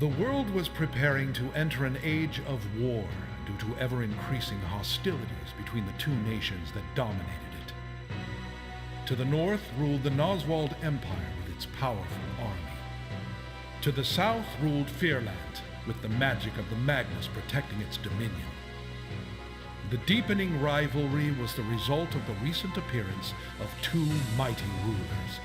The world was preparing to enter an age of war due to ever-increasing hostilities between the two nations that dominated it. To the north ruled the Noswald Empire with its powerful army. To the south ruled Fearland, with the magic of the Magnus protecting its dominion. The deepening rivalry was the result of the recent appearance of two mighty rulers.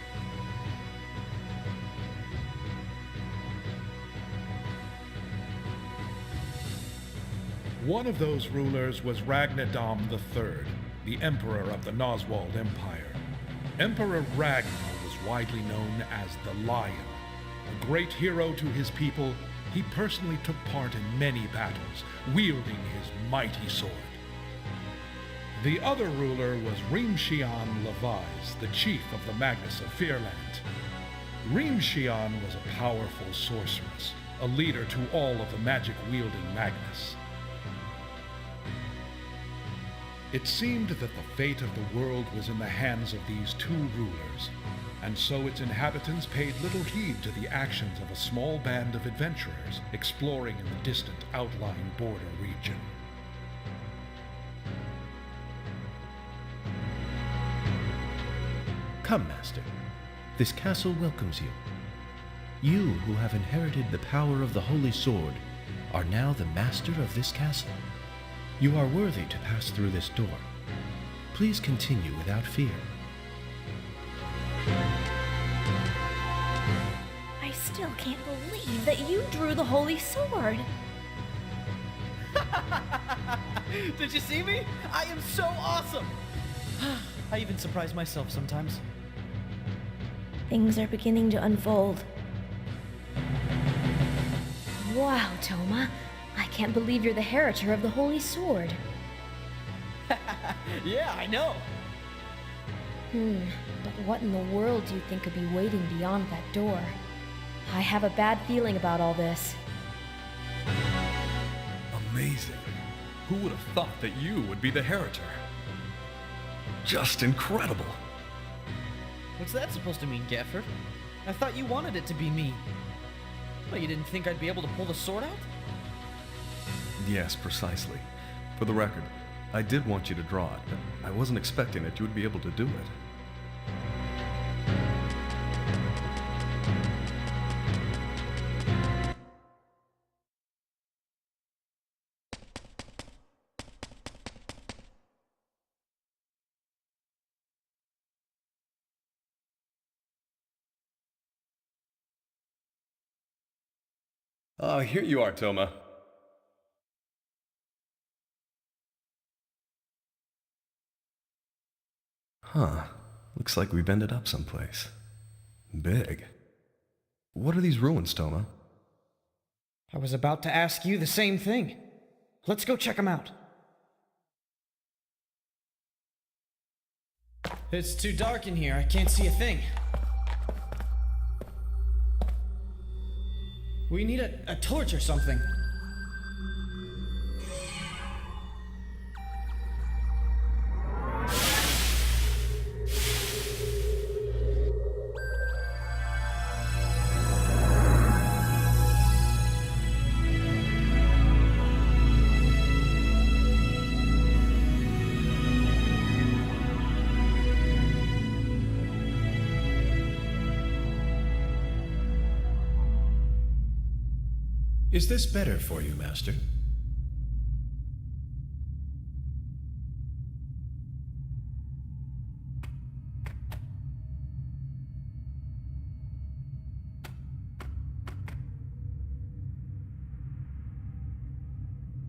One of those rulers was Ragnadam III, the Emperor of the Noswald Empire. Emperor Ragnar was widely known as the Lion. A great hero to his people, he personally took part in many battles, wielding his mighty sword. The other ruler was Rimshian Levise, the chief of the Magnus of Fearland. Rimshian was a powerful sorceress, a leader to all of the magic-wielding Magnus. It seemed that the fate of the world was in the hands of these two rulers, and so its inhabitants paid little heed to the actions of a small band of adventurers exploring in the distant outlying border region. Come, Master. This castle welcomes you. You, who have inherited the power of the Holy Sword, are now the master of this castle. You are worthy to pass through this door. Please continue without fear. I still can't believe that you drew the Holy Sword. Did you see me? I am so awesome! I even surprise myself sometimes. Things are beginning to unfold. Wow, Toma. I can't believe you're the heritor of the Holy Sword. Yeah, I know. But what in the world do you think could be waiting beyond that door? I have a bad feeling about all this. Amazing. Who would have thought that you would be the heritor? Just incredible. What's that supposed to mean, Gafford? I thought you wanted it to be me. Well, you didn't think I'd be able to pull the sword out? Yes, precisely. For the record, I did want you to draw it, but I wasn't expecting that you would be able to do it. Ah, here you are, Toma. Huh. Looks like we've ended up someplace. Big. What are these ruins, Toma? I was about to ask you the same thing. Let's go check them out. It's too dark in here. I can't see a thing. We need a torch or something. Is this better for you, Master?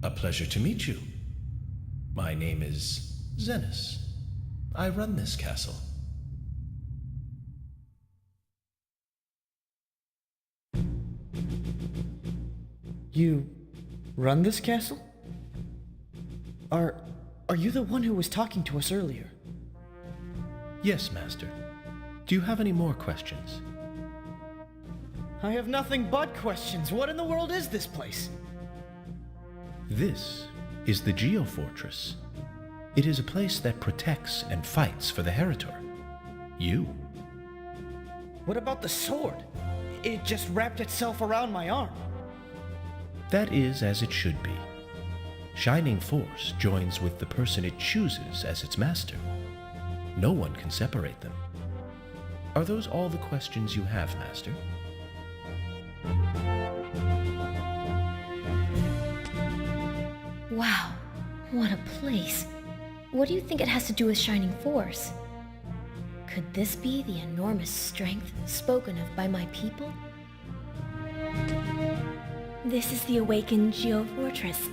A pleasure to meet you. My name is Zenis. I run this castle. You run this castle? Are you the one who was talking to us earlier? Yes, Master. Do you have any more questions? I have nothing but questions. What in the world is this place? This is the Geofortress. It is a place that protects and fights for the Heritor. You. What about the sword? It just wrapped itself around my arm. That is as it should be. Shining Force joins with the person it chooses as its master. No one can separate them. Are those all the questions you have, Master? Wow, what a place. What do you think it has to do with Shining Force? Could this be the enormous strength spoken of by my people? This is the awakened Geofortress,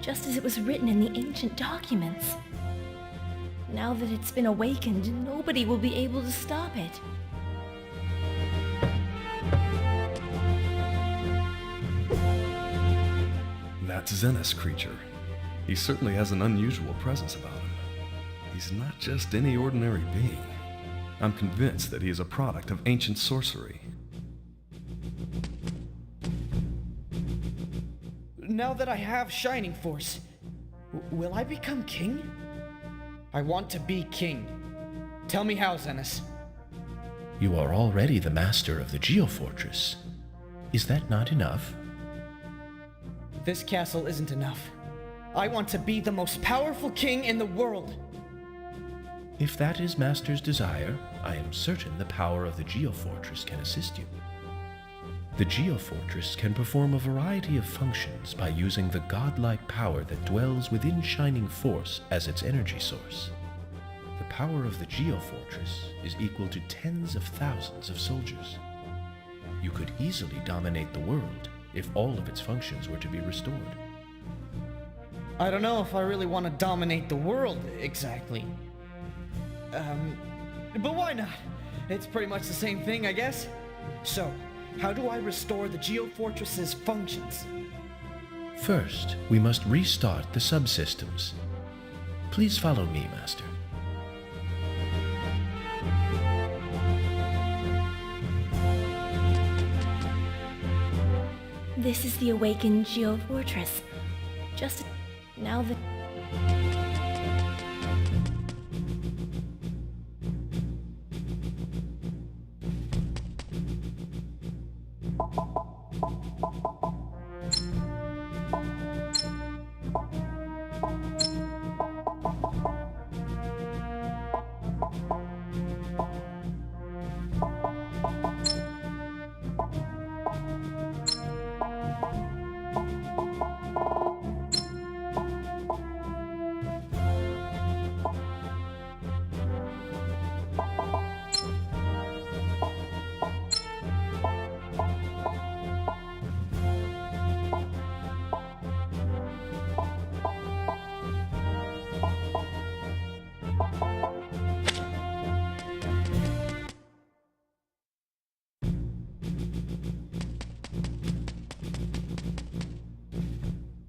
just as it was written in the ancient documents. Now that it's been awakened, nobody will be able to stop it. That Zenith creature. He certainly has an unusual presence about him. He's not just any ordinary being. I'm convinced that he is a product of ancient sorcery. Now that I have Shining Force, will I become king? I want to be king. Tell me how, Zenith. You are already the master of the Geofortress. Is that not enough? This castle isn't enough. I want to be the most powerful king in the world. If that is Master's desire, I am certain the power of the Geofortress can assist you. The Geofortress can perform a variety of functions by using the godlike power that dwells within Shining Force as its energy source. The power of the Geofortress is equal to tens of thousands of soldiers. You could easily dominate the world if all of its functions were to be restored. I don't know if I really want to dominate the world, exactly. But why not? It's pretty much the same thing, I guess. So, how do I restore the Geofortress's functions? First, we must restart the subsystems. Please follow me, Master. This is the awakened Geofortress. Just now that...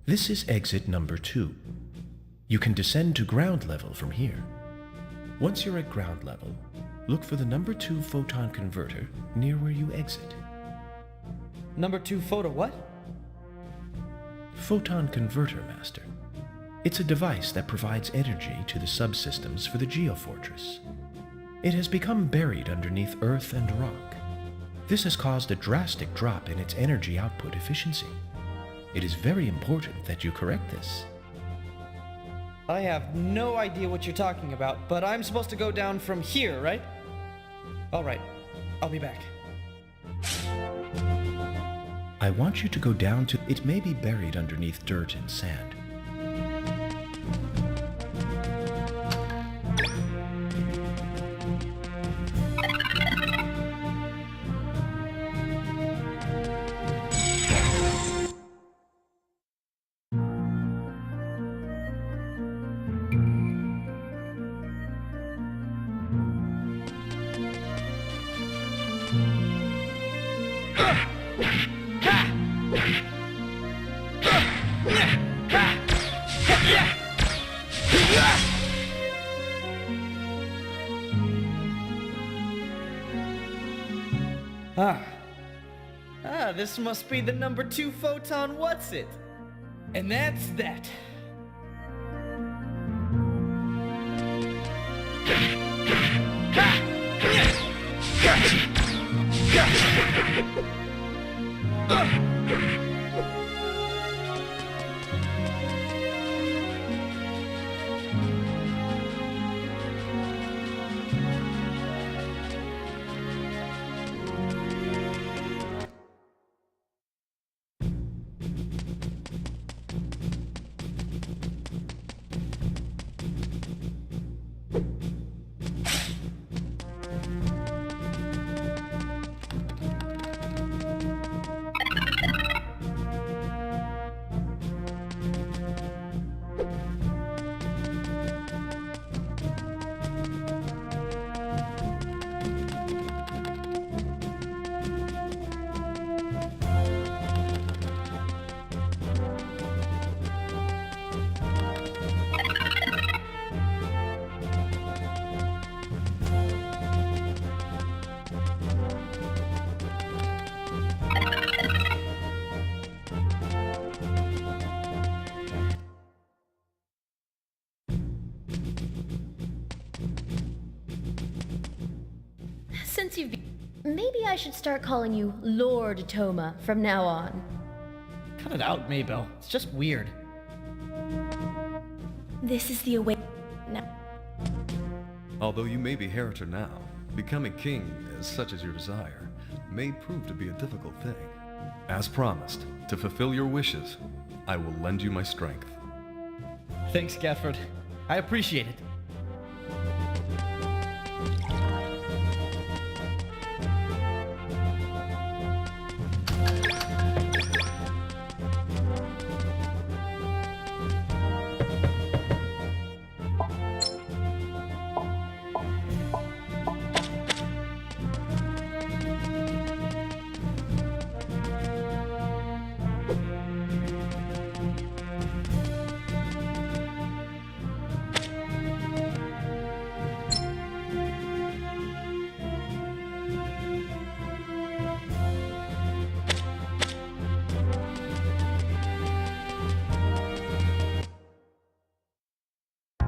This is exit number 2. You can descend to ground level from here. Once you're at ground level, look for the number 2 photon converter near where you exit. Number 2 photo what? Photon converter, Master. It's a device that provides energy to the subsystems for the Geofortress. It has become buried underneath earth and rock. This has caused a drastic drop in its energy output efficiency. It is very important that you correct this. I have no idea what you're talking about, but I'm supposed to go down from here, right? Alright, I'll be back. I want you to go down to... It may be buried underneath dirt and sand. This must be the number 2 photon what's it? And that's that. since you've Maybe I should start calling you Lord Toma from now on. Cut it out, Maybell. It's just weird. This is the away. Now, Although you may be Heritor now, becoming king, as such as your desire, may prove to be a difficult thing. As promised, to fulfill your wishes, I will lend you my strength. Thanks, Gafford. I appreciate it.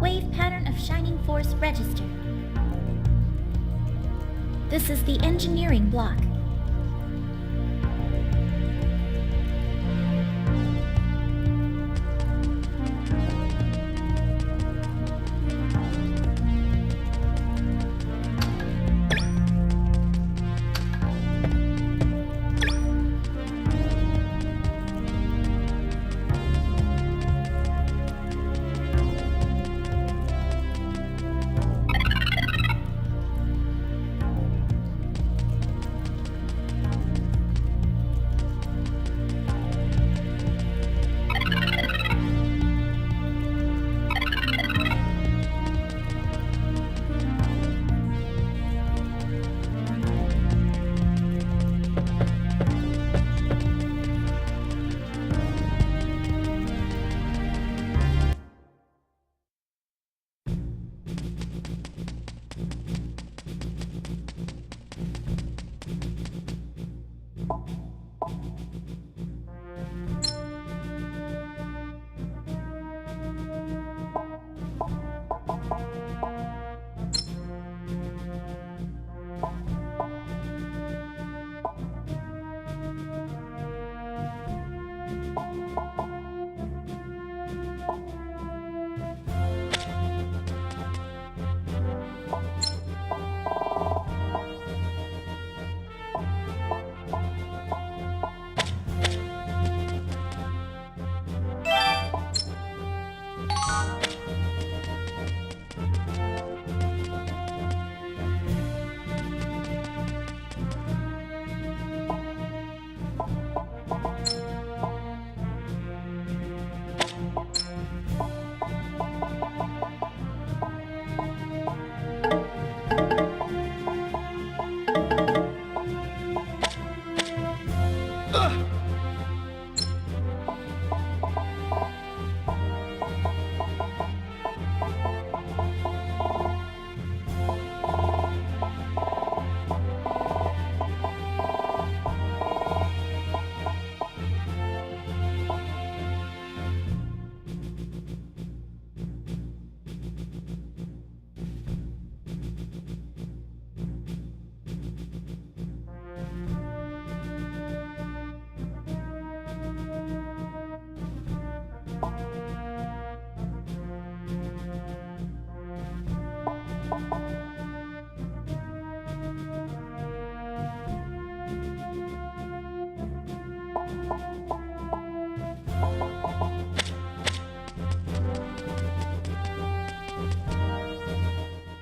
Wave pattern of shining force registered. This is the engineering block.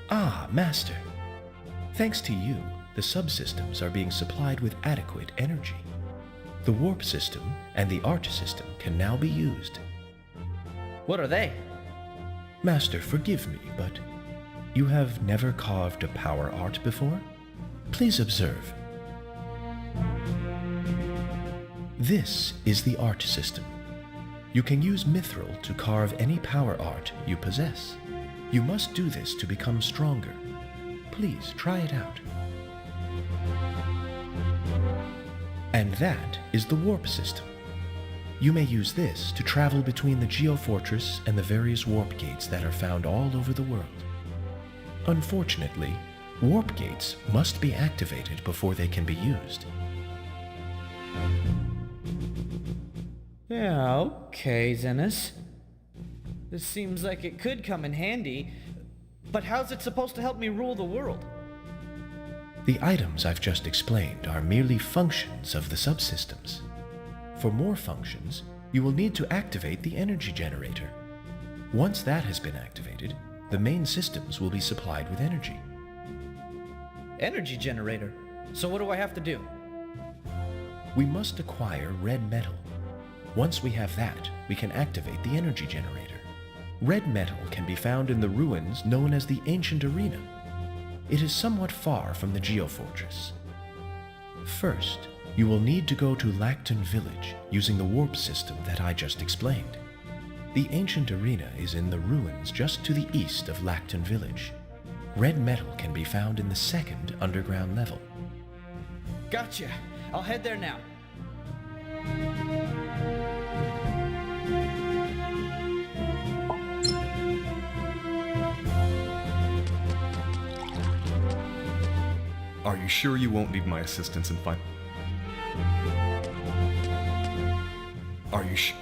Ah, Master. Thanks to you, the subsystems are being supplied with adequate energy. The warp system and the arch system can now be used. What are they? Master, forgive me, but you have never carved a power art before? Please observe. This is the arch system. You can use mithril to carve any power art you possess. You must do this to become stronger. Please try it out. And that is the warp system. You may use this to travel between the Geofortress and the various warp gates that are found all over the world. Unfortunately, Warp gates must be activated before they can be used. Yeah, okay, Zenis. This seems like it could come in handy, but how's it supposed to help me rule the world? The items I've just explained are merely functions of the subsystems. For more functions, you will need to activate the energy generator. Once that has been activated, the main systems will be supplied with energy. Energy generator? So what do I have to do? We must acquire red metal. Once we have that, we can activate the energy generator. Red metal can be found in the ruins known as the Ancient Arena. It is somewhat far from the Geofortress. First, you will need to go to Lacton Village using the warp system that I just explained. The Ancient Arena is in the ruins just to the east of Lacton Village. Red metal can be found in the second underground level. Gotcha. I'll head there now. Are you sure you won't need my assistance in fight? Are you sure?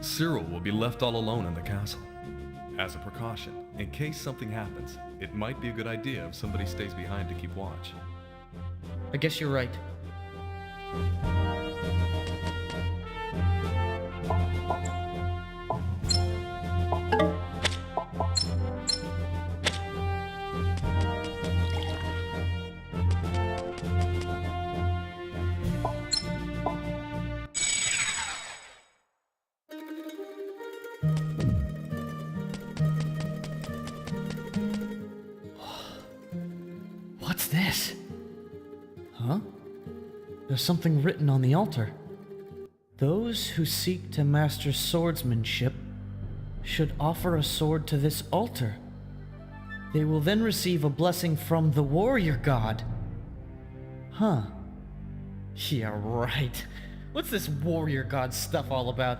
Cyril will be left all alone in the castle. As a precaution, in case something happens, it might be a good idea if somebody stays behind to keep watch. I guess you're right. What's this? Huh? There's something written on the altar. Those who seek to master swordsmanship should offer a sword to this altar. They will then receive a blessing from the warrior god. Huh. Yeah, right. What's this warrior god stuff all about?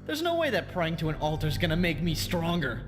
There's no way that praying to an altar's gonna make me stronger.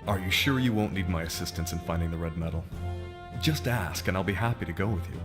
Are you sure you won't need my assistance in finding the red metal? Just ask, and I'll be happy to go with you.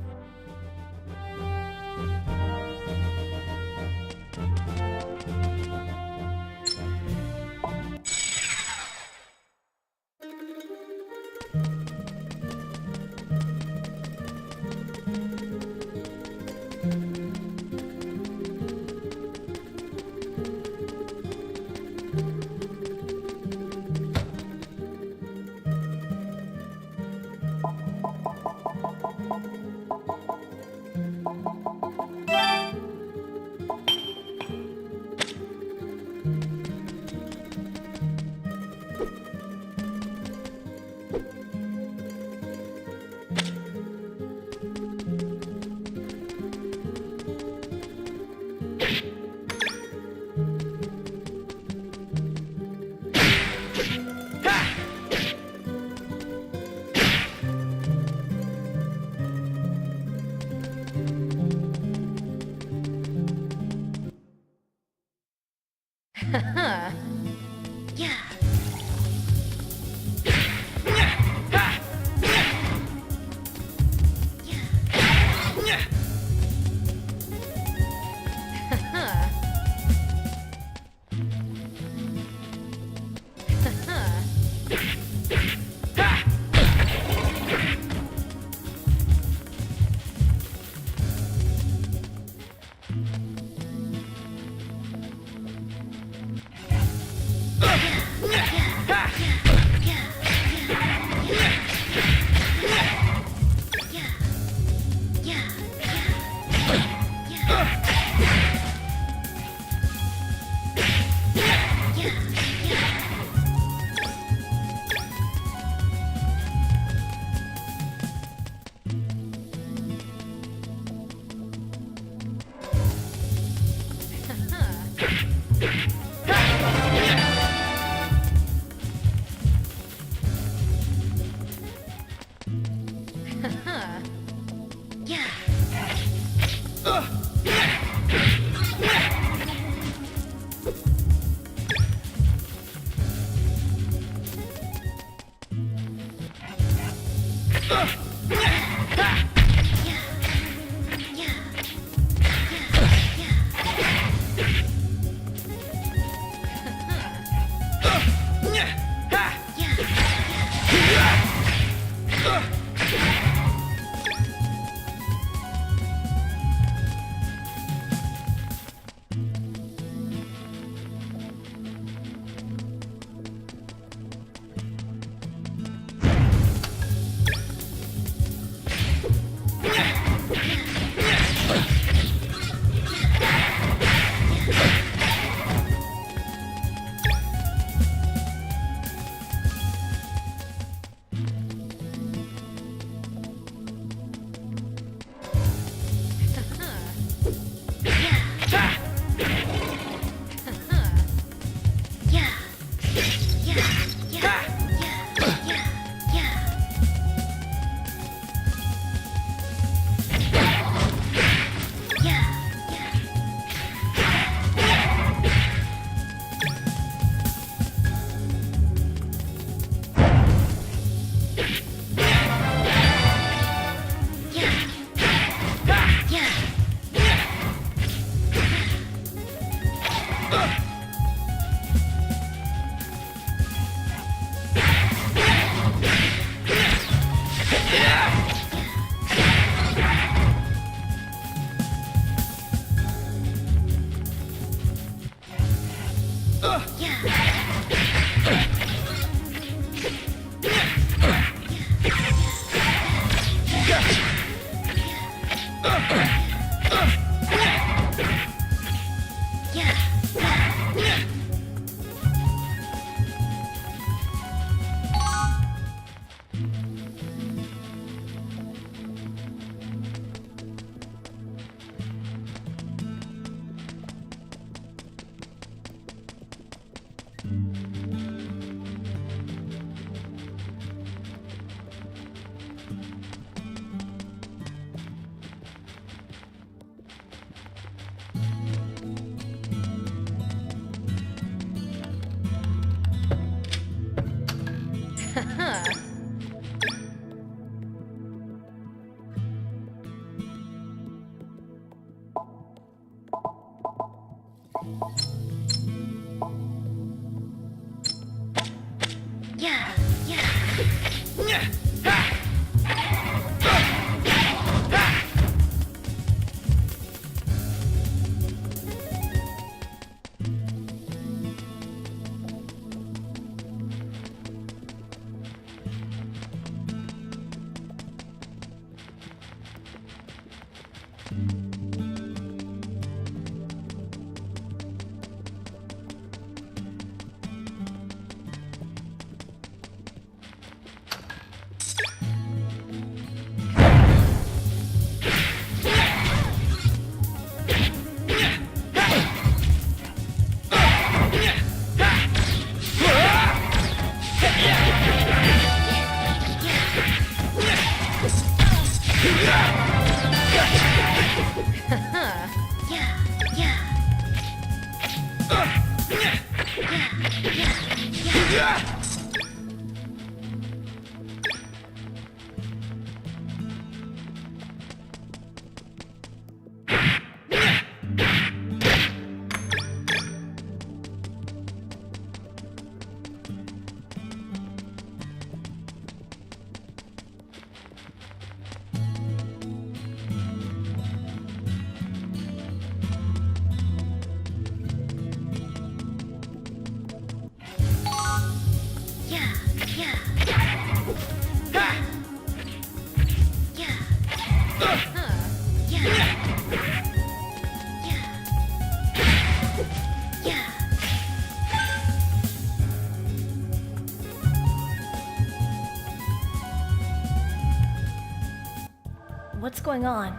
What's going on?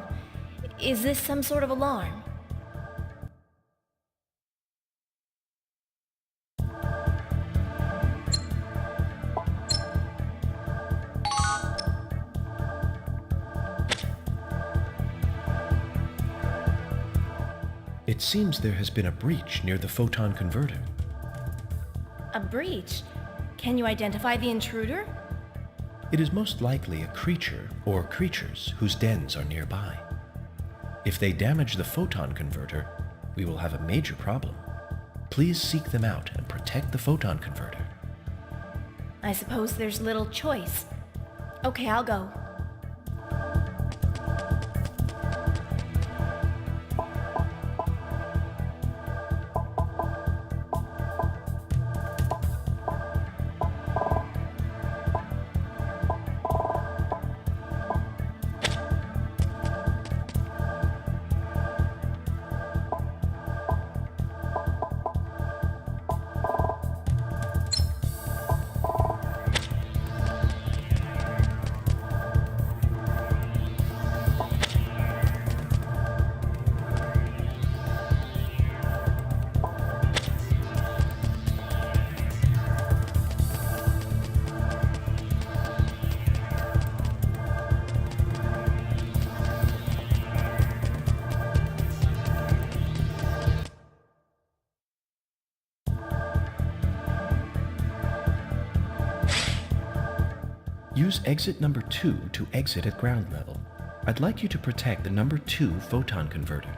Is this some sort of alarm? It seems there has been a breach near the photon converter. A breach? Can you identify the intruder? It is most likely a creature or creatures whose dens are nearby. If they damage the photon converter, we will have a major problem. Please seek them out and protect the photon converter. I suppose there's little choice. Okay, I'll go. Use exit number 2 to exit at ground level. I'd like you to protect the number 2 photon converter.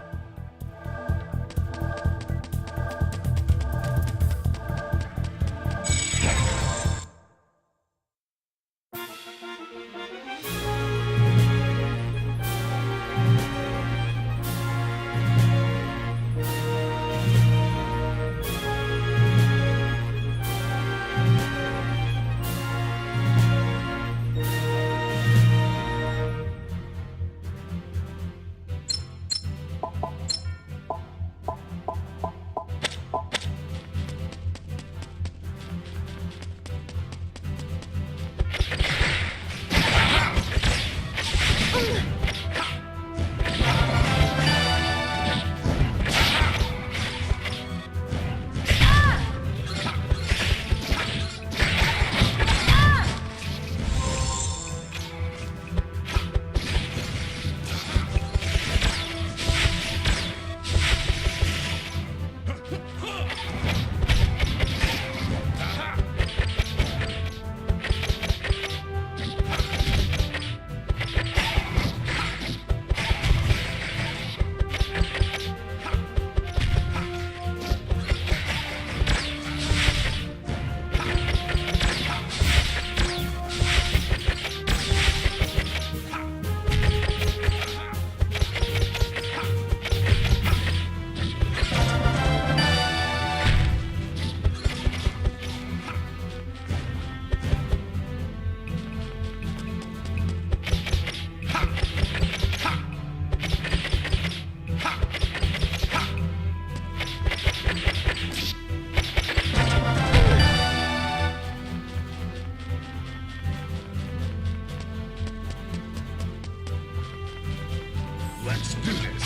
Let's do this.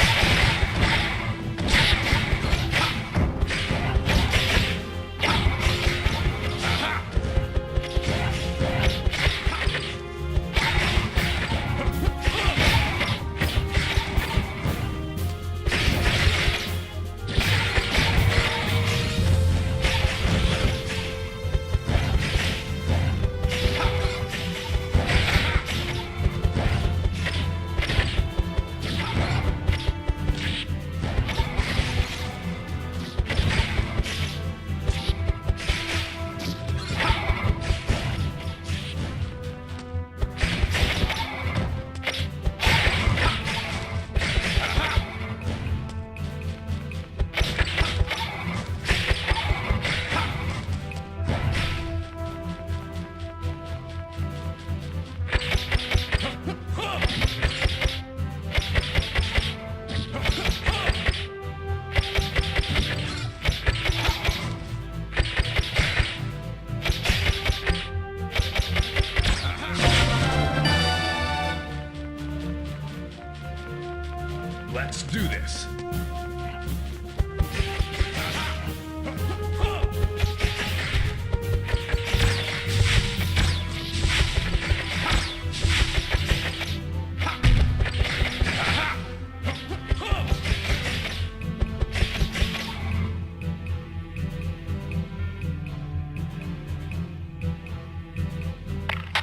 Let's do this.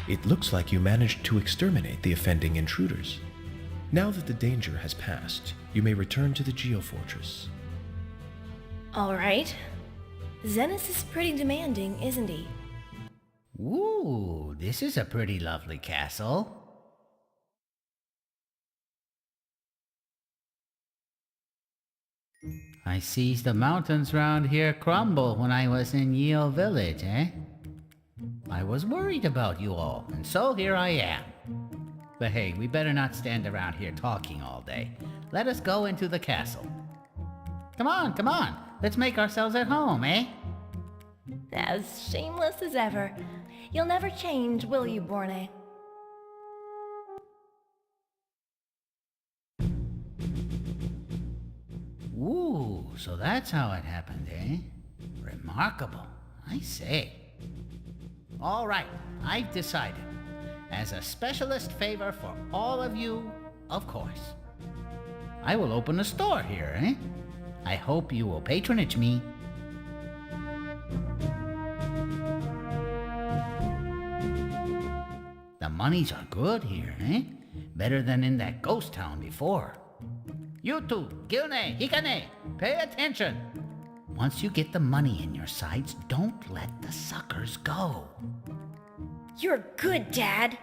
It looks like you managed to exterminate the offending intruders. Now that the danger has passed, you may return to the Geofortress. All right. Zenas is pretty demanding, isn't he? Ooh, this is a pretty lovely castle. I sees the mountains round here crumble when I was in Yale Village, eh? I was worried about you all, and so here I am. But hey, we better not stand around here talking all day. Let us go into the castle. Come on, come on. Let's make ourselves at home, eh? As shameless as ever. You'll never change, will you, Borne? Ooh, so that's how it happened, eh? Remarkable, I say. All right, I've decided. As a specialist favor for all of you, of course. I will open a store here, eh? I hope you will patronage me. The monies are good here, eh? Better than in that ghost town before. You two, Gilne, Hikane, pay attention. Once you get the money in your sights, don't let the suckers go. You're good, Dad.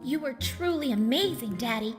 You were truly amazing, Daddy.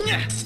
Yeah.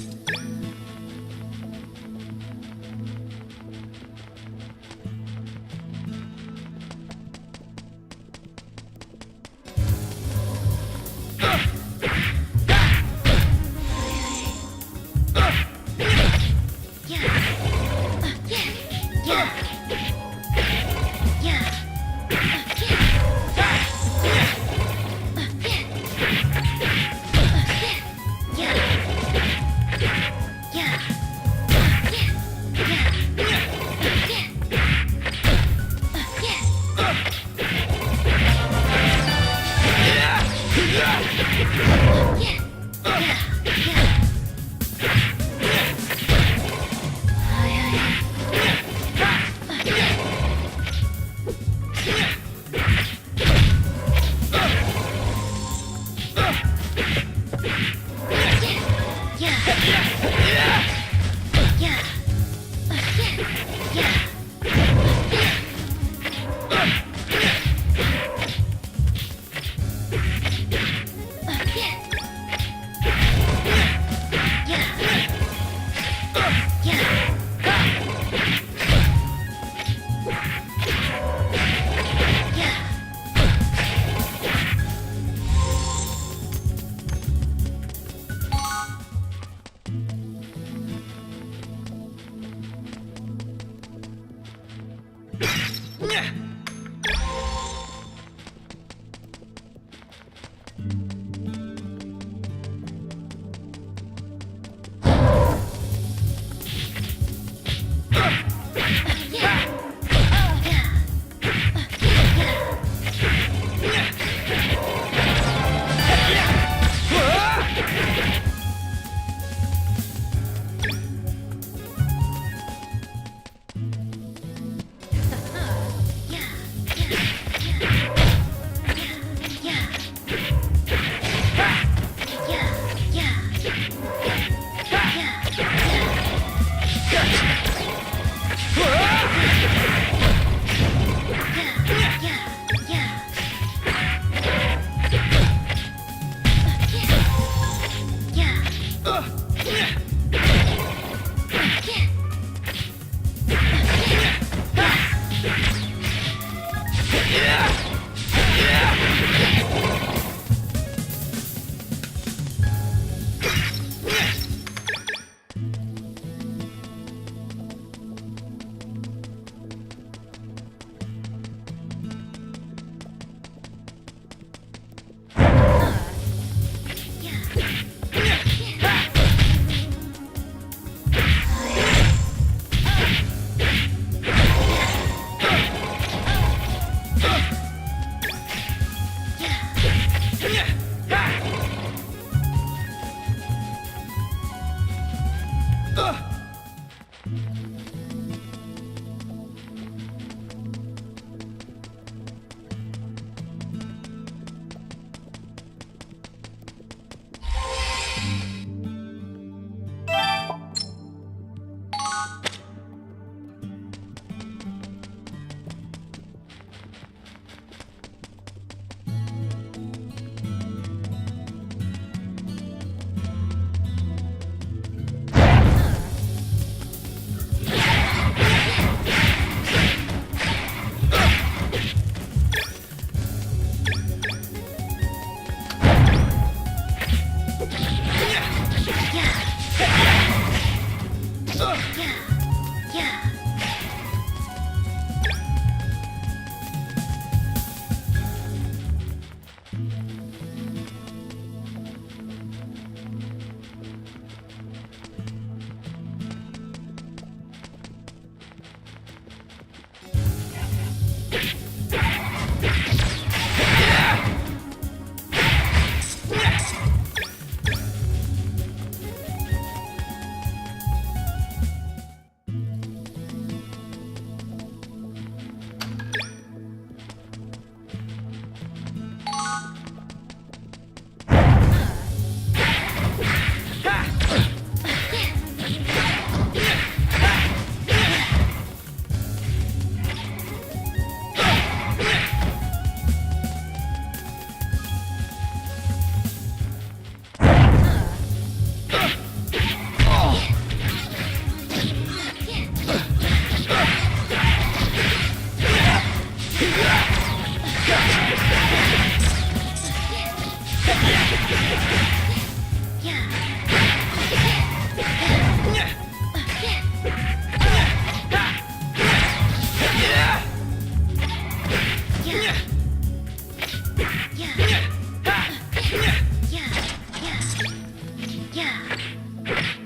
Yeah.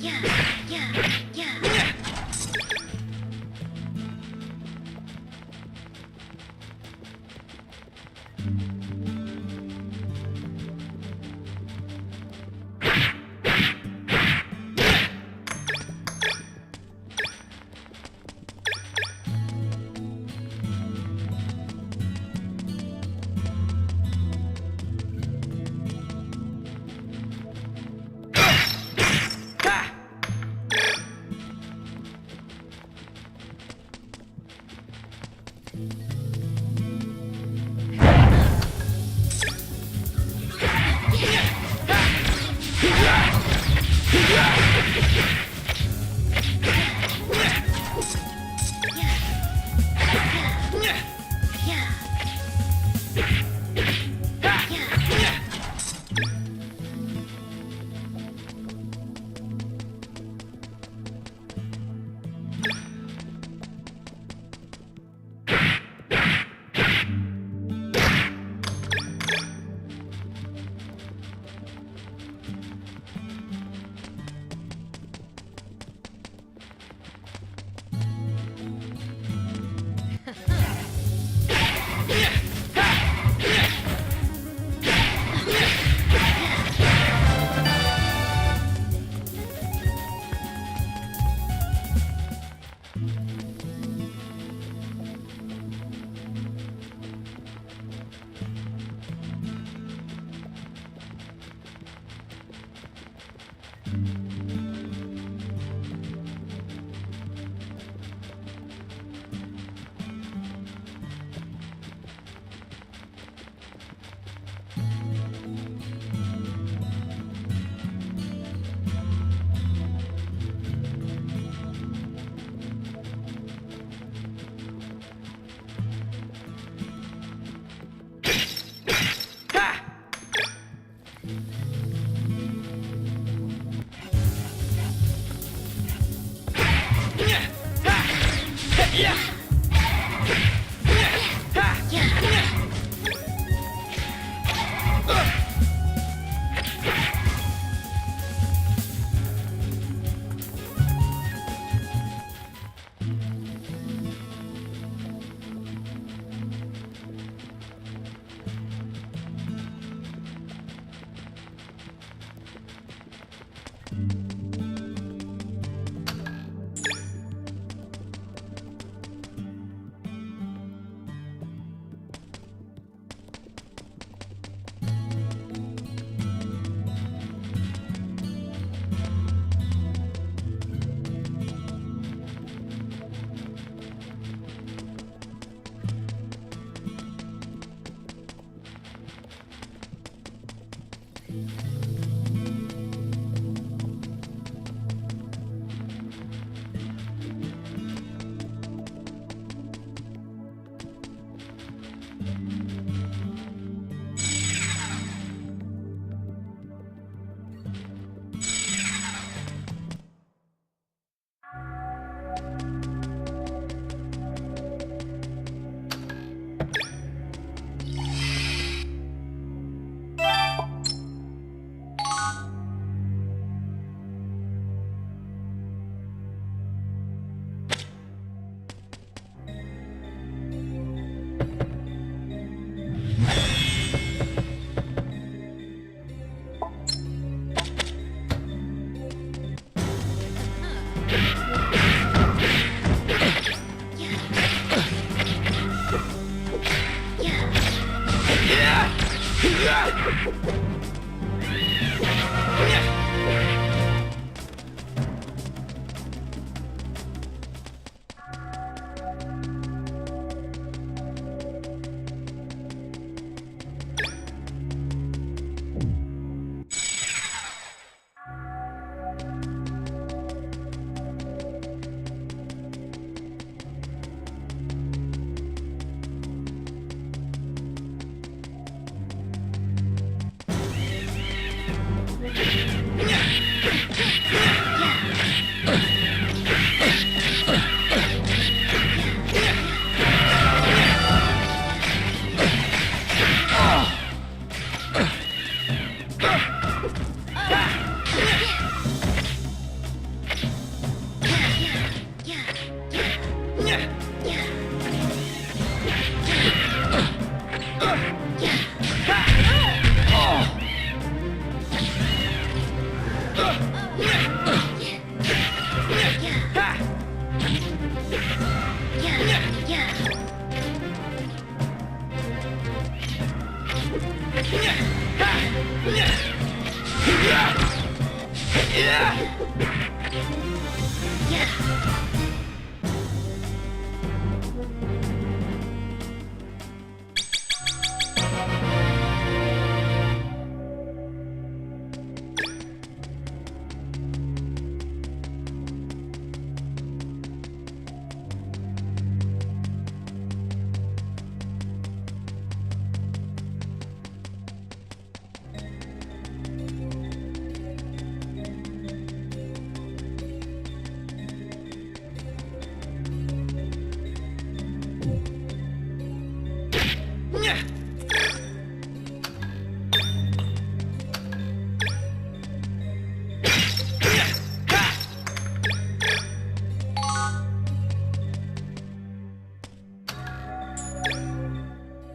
Yeah. Yeah. Yeah.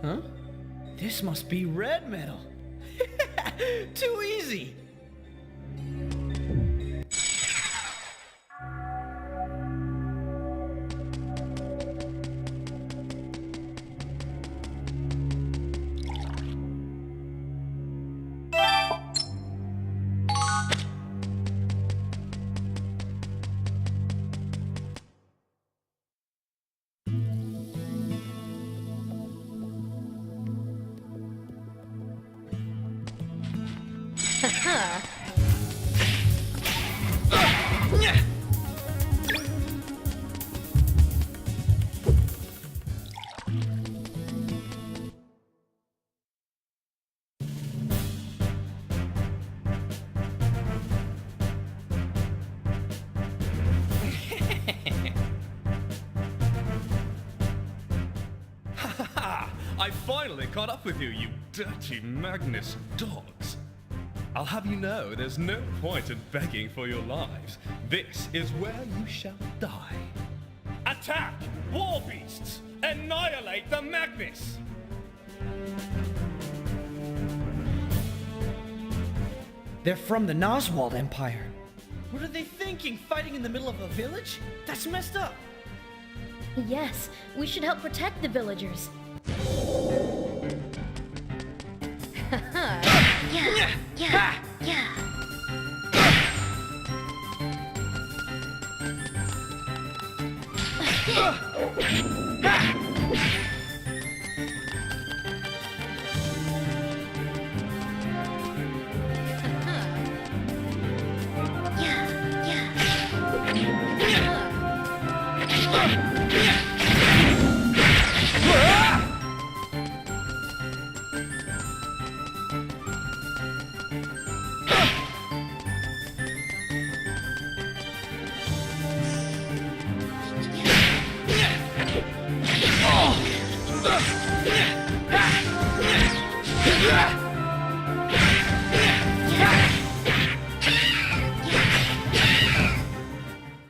Huh? This must be red metal. Too easy. I finally caught up with you, you dirty Magnus dogs. I'll have you know there's no point in begging for your lives. This is where you shall die. Attack! War beasts! Annihilate the Magnus! They're from the Noswald Empire. What are they thinking, fighting in the middle of a village? That's messed up. Yes, we should help protect the villagers.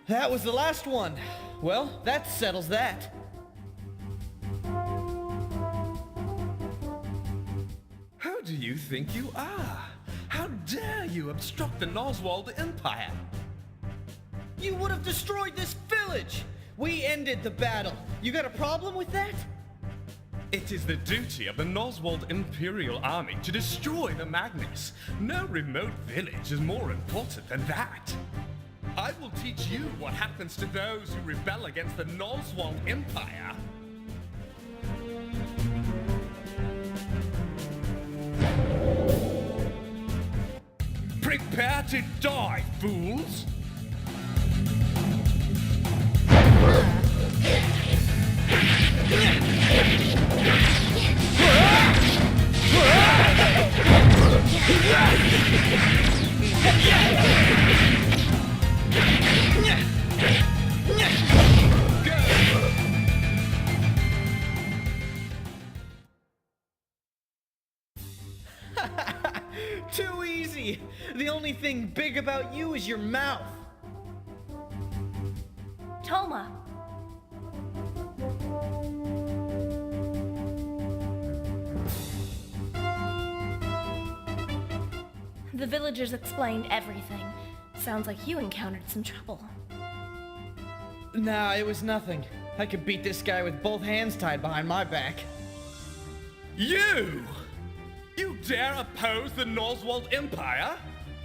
That was the last one. Well, that settles that. Who do you think you are? How dare you obstruct the Noswald Empire? You would have destroyed this village! We ended the battle. You got a problem with that? It is the duty of the Noswald Imperial Army to destroy the Magnus. No remote village is more important than that. I will teach you what happens to those who rebel against the Noswald Empire. Prepare to die, fools! Too easy! The only thing big about you is your mouth. Toma! The villagers explained everything. Sounds like you encountered some trouble. Nah, it was nothing. I could beat this guy with both hands tied behind my back. You! You dare oppose the Noswald Empire?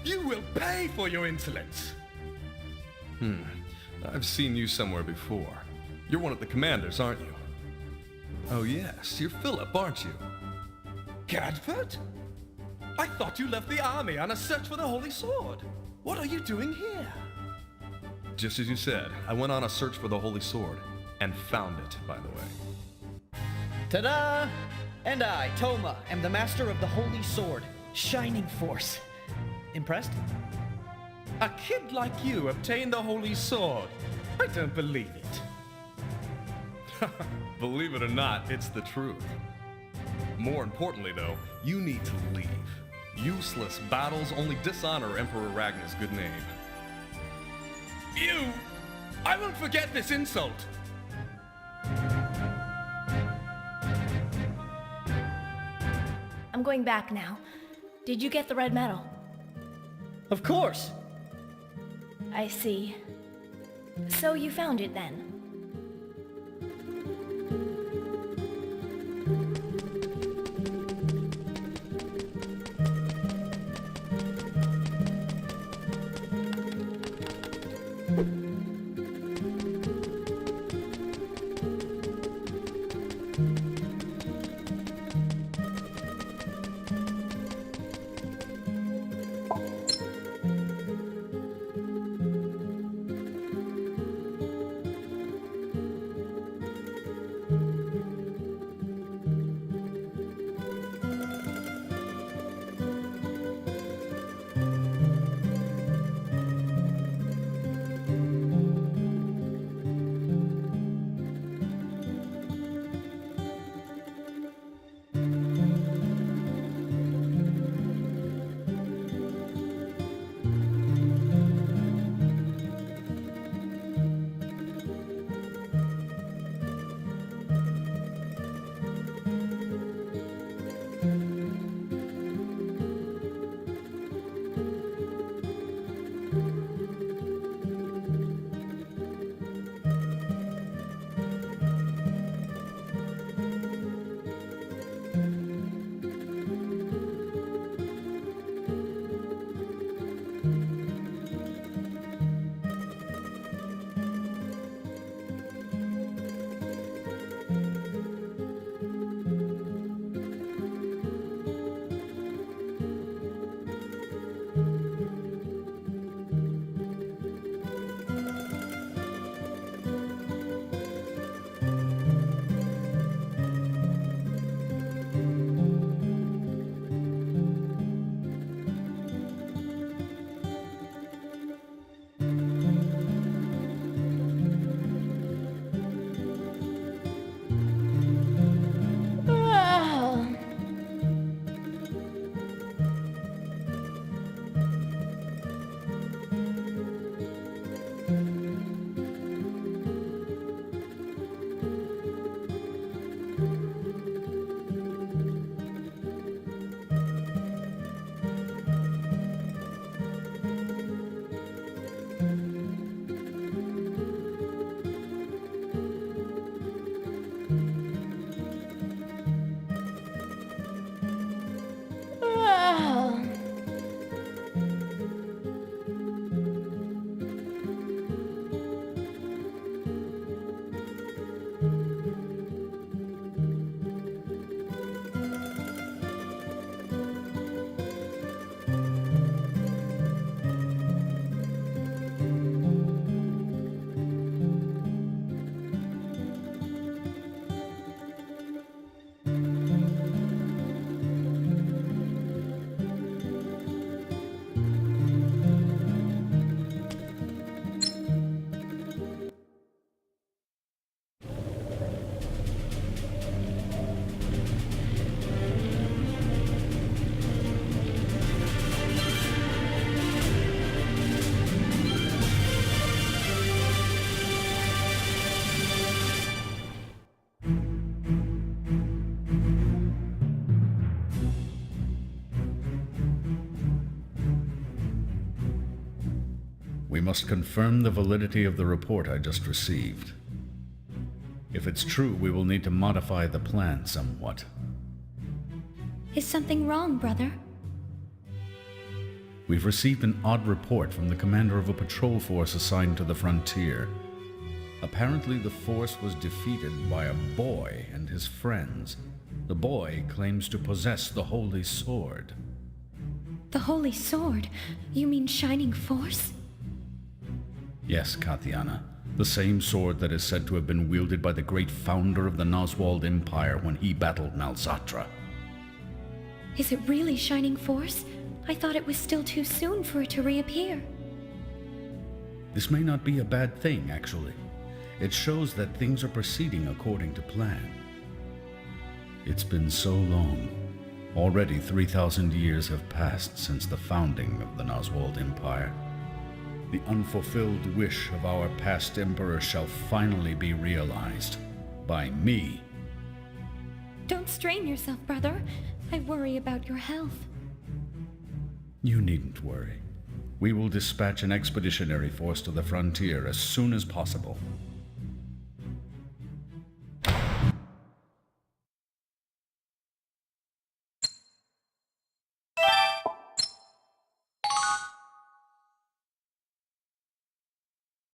You will pay for your insolence! I've seen you somewhere before. You're one of the commanders, aren't you? Oh yes, you're Philip, aren't you? Gadford? I thought you left the army on a search for the Holy Sword. What are you doing here? Just as you said, I went on a search for the Holy Sword, and found it, by the way. Ta-da! And I, Toma, am the master of the Holy Sword, Shining Force. Impressed? A kid like you obtained the Holy Sword. I don't believe it. Believe it or not, it's the truth. More importantly, though, you need to leave. Useless battles only dishonor Emperor Ragnar's good name. You! I won't forget this insult! I'm going back now. Did you get the red medal? Of course! I see. So you found it then? We must confirm the validity of the report I just received. If it's true, we will need to modify the plan somewhat. Is something wrong, brother? We've received an odd report from the commander of a patrol force assigned to the frontier. Apparently the force was defeated by a boy and his friends. The boy claims to possess the Holy Sword. The Holy Sword? You mean Shining Force? Yes, Kathiana. The same sword that is said to have been wielded by the great founder of the Noswald Empire when he battled Malzatra. Is it really Shining Force? I thought it was still too soon for it to reappear. This may not be a bad thing, actually. It shows that things are proceeding according to plan. It's been so long. Already 3,000 years have passed since the founding of the Noswald Empire. The unfulfilled wish of our past emperor shall finally be realized. By me. Don't strain yourself, brother. I worry about your health. You needn't worry. We will dispatch an expeditionary force to the frontier as soon as possible.